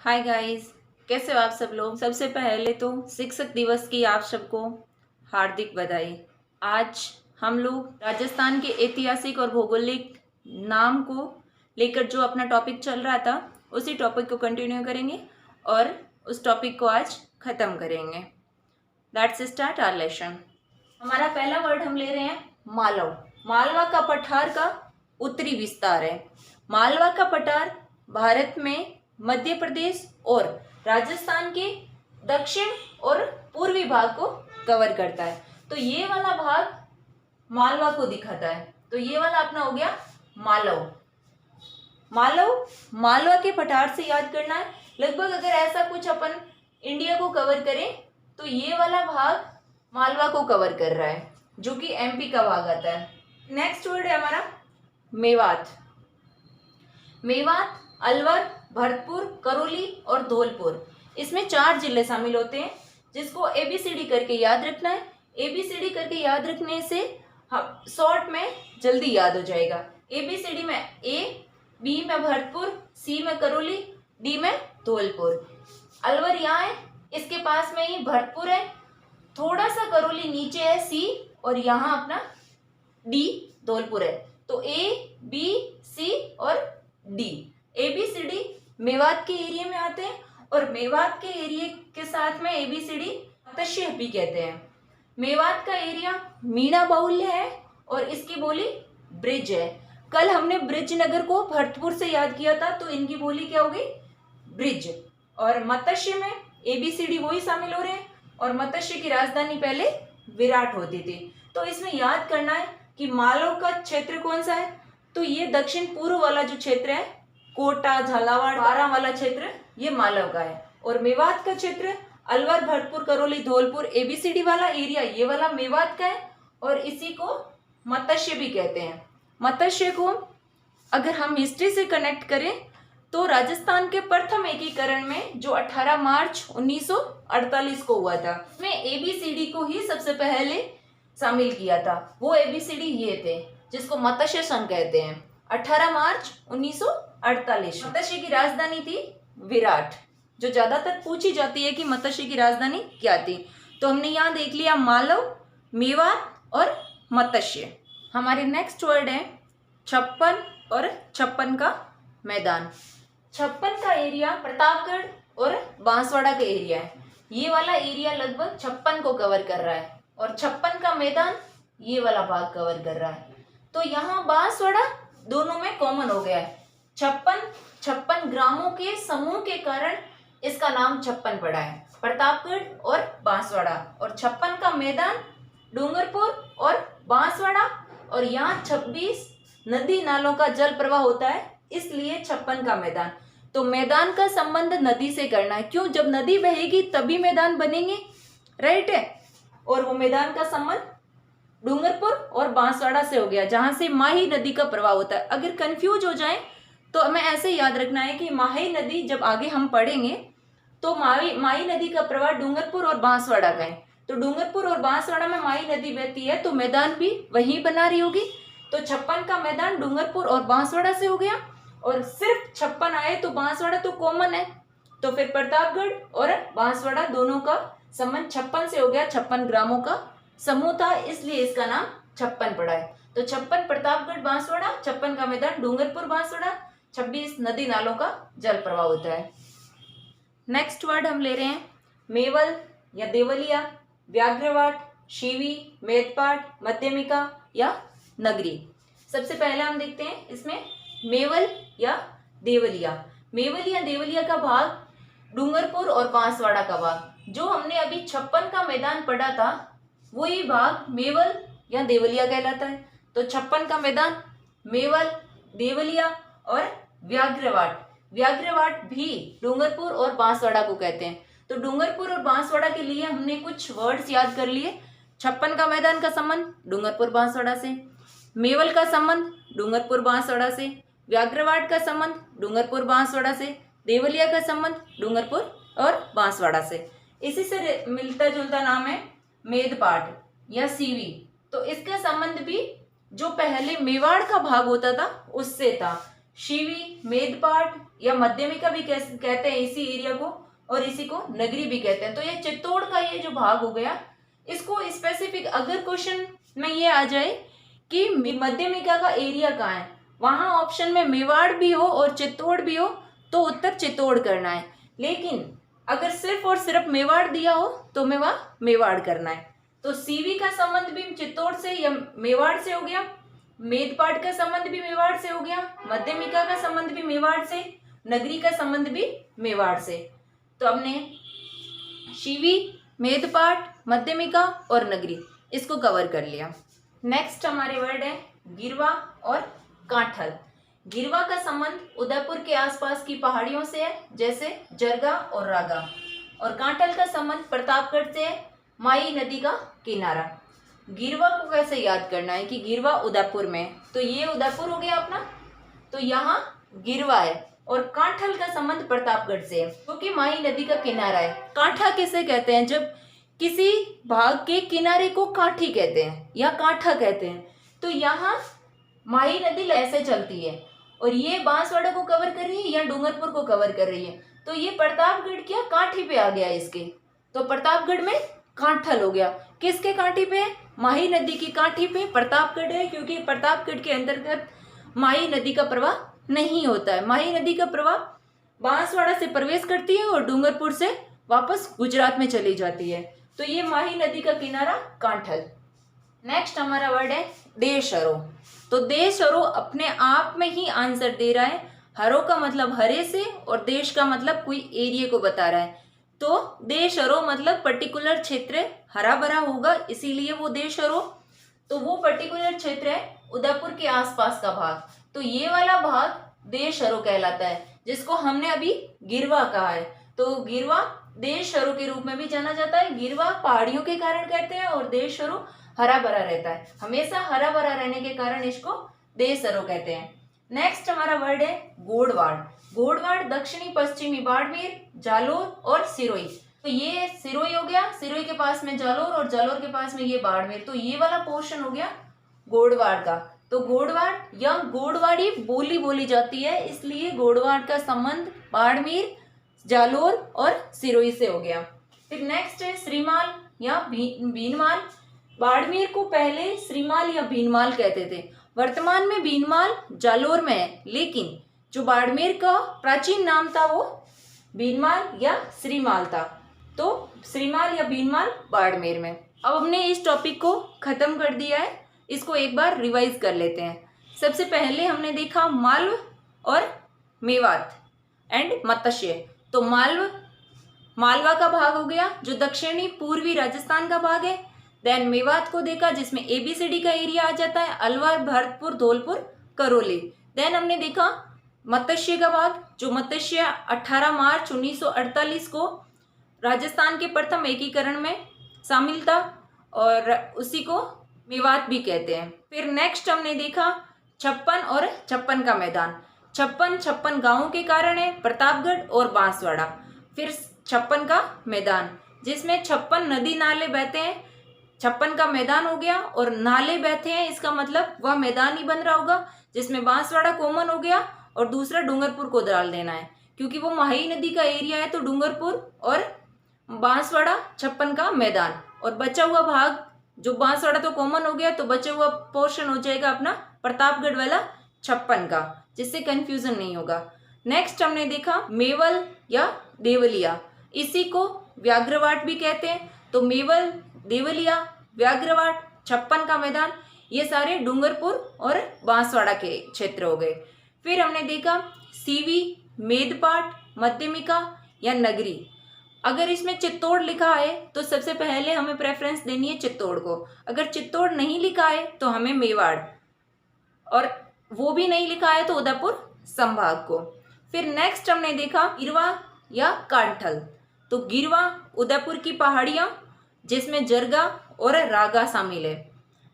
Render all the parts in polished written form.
Hi guys, कैसे हो आप सब लोग। सबसे पहले तो शिक्षक दिवस की आप सबको हार्दिक बधाई। आज हम लोग राजस्थान के ऐतिहासिक और भौगोलिक नाम को लेकर जो अपना टॉपिक चल रहा था उसी टॉपिक को कंटिन्यू करेंगे और उस टॉपिक को आज ख़त्म करेंगे। Let's start our lesson. हमारा पहला वर्ड हम ले रहे हैं मालव। मालवा का पठार का उत्तरी विस्तार है। मालवा का पठार भारत में मध्य प्रदेश और राजस्थान के दक्षिण और पूर्वी भाग को कवर करता है। तो ये वाला भाग मालवा को दिखाता है। तो ये वाला अपना हो गया मालव। मालव मालवा के पठार से याद करना है। लगभग अगर ऐसा कुछ अपन इंडिया को कवर करें तो ये वाला भाग मालवा को कवर कर रहा है, जो कि एमपी का भाग आता है। नेक्स्ट वर्ड है हमारा मेवात। मेवात अलवर, भरतपुर, करौली और धौलपुर, इसमें 4 जिले शामिल होते हैं, जिसको एबीसीडी करके याद रखना है। एबीसीडी करके याद रखने से हम शॉर्ट में जल्दी याद हो जाएगा। एबीसीडी में ए, बी में भरतपुर, सी में करौली, डी में धौलपुर। अलवर यहाँ है, इसके पास में ही भरतपुर है, थोड़ा सा करौली नीचे है सी, और यहाँ अपना डी धौलपुर है। तो ए, बी, सी और डी एबीसीडी मेवात के एरिया में आते हैं, और मेवात के एरिया के साथ में एबीसीडी मत्स्य भी कहते हैं। मेवात का एरिया मीणा बाहुल्य है और इसकी बोली ब्रिज है। कल हमने ब्रिज नगर को भरतपुर से याद किया था, तो इनकी बोली क्या होगी? ब्रिज। और मत्स्य में एबीसीडी वही शामिल हो रहे हैं, और मत्स्य की राजधानी पहले विराट होती थी। तो इसमें याद करना है कि मालव का क्षेत्र कौन सा है। तो ये दक्षिण पूर्व वाला जो क्षेत्र है, कोटा, झालावाड़, बारां वाला क्षेत्र, ये मालव का है। और मेवात का क्षेत्र अलवर, भरतपुर, करौली, धौलपुर, एबीसीडी वाला एरिया ये वाला मेवात का है, और इसी को मत्स्य भी कहते हैं। मत्स्य को अगर हम हिस्ट्री से कनेक्ट करें तो राजस्थान के प्रथम एकीकरण में जो 18 मार्च 1948 को हुआ था, उसमें एबीसीडी को ही सबसे पहले शामिल किया था। वो एबीसीडी ये थे जिसको मत्स्य संघ कहते हैं। 18 मार्च 1948। मत्स्य की राजधानी थी विराट, जो ज्यादातर पूछी जाती है कि मत्स्य की राजधानी क्या थी। तो हमने यहाँ देख लिया मालव, मेवात और मत्स्य। हमारे नेक्स्ट वर्ड है छप्पन और छप्पन का मैदान। छप्पन का एरिया प्रतापगढ़ और बांसवाड़ा का एरिया है। ये वाला एरिया लगभग 56 को कवर कर रहा है, और छप्पन का मैदान ये वाला भाग कवर कर रहा है। तो यहाँ बांसवाड़ा दोनों में कॉमन हो गया है। 56 ग्रामों के समूह के कारण इसका नाम छप्पन पड़ा है, प्रतापगढ़ और बांसवाड़ा। और 56 का मैदान डूंगरपुर और बांसवाड़ा, और यहाँ 26 नदी नालों का जल प्रवाह होता है, इसलिए 56 का मैदान। तो मैदान का संबंध नदी से करना है। क्यों? जब नदी बहेगी तभी मैदान बनेंगे, राइट है। और वो मैदान का संबंध डूंगरपुर और बांसवाड़ा से हो गया, जहां से माही नदी का प्रवाह होता है। अगर कंफ्यूज हो जाए तो हमें ऐसे याद रखना है कि माही नदी जब आगे हम पढ़ेंगे तो माही नदी का प्रवाह डूंगरपुर और बांसवाड़ा का है। तो डूंगरपुर और बांसवाड़ा में माही नदी बहती है, तो मैदान भी वहीं बना रही होगी। तो 56 का मैदान डूंगरपुर और बांसवाड़ा से हो गया, और सिर्फ 56 आए तो बांसवाड़ा तो कॉमन है, तो फिर प्रतापगढ़ और बांसवाड़ा दोनों का संबंध 56 से हो गया। 56 ग्रामों का समूह था, इसलिए इसका नाम 56 पड़ा है। तो 56 प्रतापगढ़ बांसवाड़ा, 56 का मैदान डूंगरपुर बांसवाड़ा, 26 नदी नालों का जल प्रवाह होता है। नेक्स्ट वर्ड हम ले रहे हैं मेवल या देवलिया, व्याघ्रवाट, शिवी, मेदपाट, मध्यमिका या नगरी। सबसे पहले हम देखते हैं इसमें मेवल या देवलिया। मेवल या देवलिया का भाग डूंगरपुर और बांसवाड़ा का भाग, जो हमने अभी 56 का मैदान पढ़ा था, वही भाग मेवल या देवलिया कहलाता है। तो 56 का मैदान मेवल, देवलिया और व्याघ्रवाट। व्याघ्रवाट भी डूंगरपुर और बांसवाड़ा को कहते हैं। तो डूंगरपुर और बांसवाड़ा के लिए हमने कुछ वर्ड्स याद कर लिए। 56 का मैदान का संबंध डूंगरपुर बांसवाड़ा से, मेवल का संबंध डूंगरपुर बांसवाड़ा से, व्याघ्रवाट का संबंध डूंगरपुर बांसवाड़ा से, देवलिया का संबंध डूंगरपुर और बांसवाड़ा से। इसी से मिलता जुलता नाम है मेदपाट या सीवी। तो इसका संबंध भी जो पहले मेवाड़ का भाग होता था उससे था। शिवी, मेदपाट, या मध्यमिका भी कहते हैं इसी एरिया को, और इसी को नगरी भी कहते हैं। तो ये चित्तौड़ का ये जो भाग हो गया, इसको स्पेसिफिक अगर क्वेश्चन में ये आ जाए कि मध्यमिका का एरिया कहाँ है, वहां ऑप्शन में मेवाड़ भी हो और चित्तौड़ भी हो तो उत्तर चित्तौड़ करना है। लेकिन अगर सिर्फ और सिर्फ मेवाड़ दिया हो तो मैं वहां मेवाड़ करना है। तो सीवी का संबंध भी चित्तौड़ से या मेवाड़ से हो गया, मेदपाट का संबंध भी मेवाड़ से हो गया, मध्यमिका का संबंध भी मेवाड़ से, नगरी का संबंध भी मेवाड़ से। तो हमने शिवी, मेदपाट, मध्यमिका और नगरी इसको कवर कर लिया। नेक्स्ट हमारे वर्ड है गिरवा और कांठल। गिरवा का संबंध उदयपुर के आसपास की पहाड़ियों से है, जैसे जरगा और रागा, और कांठल का संबंध प्रतापगढ़ से है, माई नदी का किनारा। गिरवा को कैसे याद करना है कि गिरवा उदयपुर में, तो ये उदयपुर हो गया अपना, तो यहाँ गिरवा है, और कांठल का संबंध प्रतापगढ़ से है क्योंकि माई नदी का किनारा है। कांठा किसे कहते हैं, जब किसी भाग के किनारे को काठी कहते हैं या कांठा कहते हैं। तो यहाँ माही नदी ऐसे चलती है और ये बांसवाड़ा को कवर कर रही है या डूंगरपुर को कवर कर रही है, तो ये प्रतापगढ़ क्या काठी पे आ गया इसके, तो प्रतापगढ़ में कांठल हो गया। किसके काठी पे? माही नदी की काठी पे प्रतापगढ़ है, क्योंकि प्रतापगढ़ के अंतर्गत माही नदी का प्रवाह नहीं होता है। माही नदी का प्रवाह बांसवाड़ा से प्रवेश करती है और डूंगरपुर से वापस गुजरात में चली जाती है। तो ये माही नदी का किनारा कांठल। नेक्स्ट हमारा वर्ड है देशहरो। तो देशहरो अपने आप में ही आंसर दे रहा है। हरो का मतलब हरे से और देश का मतलब कोई एरिया को बता रहा है। तो देशहरो मतलब पर्टिकुलर क्षेत्र हरा भरा होगा, इसीलिए वो देशहरो। तो वो पर्टिकुलर क्षेत्र है उदयपुर के आसपास का भाग, तो ये वाला भाग देशहरो कहलाता है, जिसको हमने अभी गिरवा कहा है। तो गिरवा देशहरो के रूप में भी जाना जाता है। गिरवा पहाड़ियों के कारण कहते हैं और देशहरो हरा भरा रहता है, हमेशा हरा भरा रहने के कारण इसको देशहरो कहते हैं। नेक्स्ट हमारा वर्ड है गोडवाड़। गोडवाड़ दक्षिणी पश्चिमी बाड़मेर, जालोर और सिरोही। तो ये सिरोही हो गया, सिरोही के पास में जालोर और जालोर के पास में ये बाड़मेर, तो ये वाला पोर्शन हो गया गोडवाड़ का। तो गोडवाड़ या गोडवाड़ी बोली बोली जाती है, इसलिए गोडवाड़ का संबंध बाड़मेर, जालोर और सिरोही से हो गया। फिर नेक्स्ट है श्रीमाल या भीनमाल। बाड़मेर को पहले श्रीमाल या भीनमाल कहते थे, वर्तमान में भीनमाल जालोर में है, लेकिन जो बाड़मेर का प्राचीन नाम था वो भीनमाल या श्रीमाल था। तो श्रीमाल या भीनमाल बाड़मेर में। अब हमने इस टॉपिक को खत्म कर दिया है, इसको एक बार रिवाइज कर लेते हैं। सबसे पहले हमने देखा मालव और मेवात एंड मत्स्य। तो मालवा का भाग हो गया जो दक्षिणी पूर्वी राजस्थान का भाग है। देन मेवात को देखा जिसमें ABCD का एरिया आ जाता है, अलवर, भरतपुर, धौलपुर, करौली। देन हमने देखा मत्स्य का भाग, जो मत्स्य 18 मार्च 1948 को राजस्थान के प्रथम एकीकरण में शामिल था और उसी को मेवात भी कहते हैं। फिर नेक्स्ट हमने देखा 56 और 56 का मैदान। 56 गांवों के कारण है, प्रतापगढ़ और बांसवाड़ा। फिर 56 का मैदान जिसमें 56 नदी नाले बहते हैं, 56 का मैदान हो गया, और नाले बहते हैं इसका मतलब वह मैदान ही बन रहा होगा, जिसमें बांसवाड़ा कॉमन हो गया और दूसरा डूंगरपुर को डाल देना है, क्योंकि वो माही नदी का एरिया है। तो डूंगरपुर और बांसवाड़ा 56 का मैदान, और बचा हुआ भाग जो बांसवाड़ा तो कॉमन हो गया, तो बचा हुआ पोर्शन हो जाएगा अपना प्रतापगढ़ वाला 56 का, जिससे कंफ्यूजन नहीं होगा। नेक्स्ट हमने देखा मेवल या देवलिया, इसी को व्याघ्रवाट भी कहते हैं। तो मेवल, देवलिया, व्याघ्रवाट, 56 का मैदान, ये सारे डूंगरपुर और बांसवाड़ा के क्षेत्र हो गए। फिर हमने देखा सीवी, मेदपाट, मध्यमिका या नगरी। अगर इसमें चित्तौड़ लिखा है तो सबसे पहले हमें प्रेफरेंस देनी है चित्तौड़ को। अगर चित्तौड़ नहीं लिखा है तो हमें मेवाड़, और वो भी नहीं लिखा है तो उदयपुर संभाग को। फिर नेक्स्ट हमने देखा गिरवा या कांठल। तो गिरवा उदयपुर की पहाड़ियाँ जिसमें जरगा और रागा शामिल है,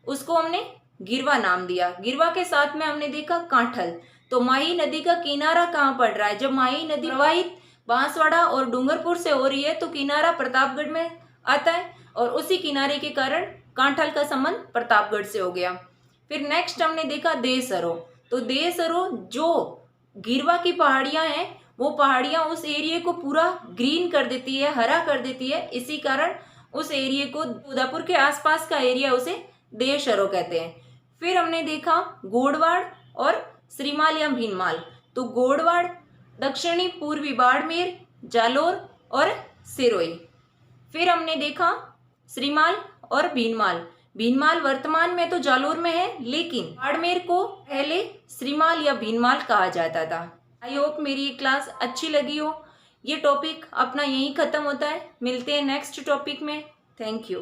उसको हमने गिरवा नाम दिया। गिरवा के साथ में हमने देखा कांठल। तो माही नदी का किनारा कहाँ पड़ रहा है? जब माही नदी प्रवाहित बांसवाड़ा और डूंगरपुर से हो रही है तो किनारा प्रतापगढ़ में आता है, और उसी किनारे के कारण कांठल का संबंध प्रतापगढ़ से हो गया। फिर नेक्स्ट हमने देखा देशहरो। तो देशहरो जो गिरवा की पहाड़ियाँ हैं वो पहाड़ियाँ उस एरिया को पूरा ग्रीन कर देती है, हरा कर देती है। इसी कारण उस एरिया को, उदयपुर के आसपास का एरिया, उसे देवशरो कहते हैं। फिर हमने देखा गोडवाड़ और श्रीमाल या भीनमाल। तो गोडवाड़ दक्षिणी पूर्वी बाड़मेर, जालोर और सिरोही। फिर हमने देखा श्रीमाल और भीनमाल। भीनमाल वर्तमान में तो जालोर में है, लेकिन बाड़मेर को पहले श्रीमाल या भीनमाल कहा जाता था। आई होप मेरी ये क्लास अच्छी लगी हो। ये टॉपिक अपना यहीं खत्म होता है। मिलते हैं नेक्स्ट टॉपिक में। Thank you.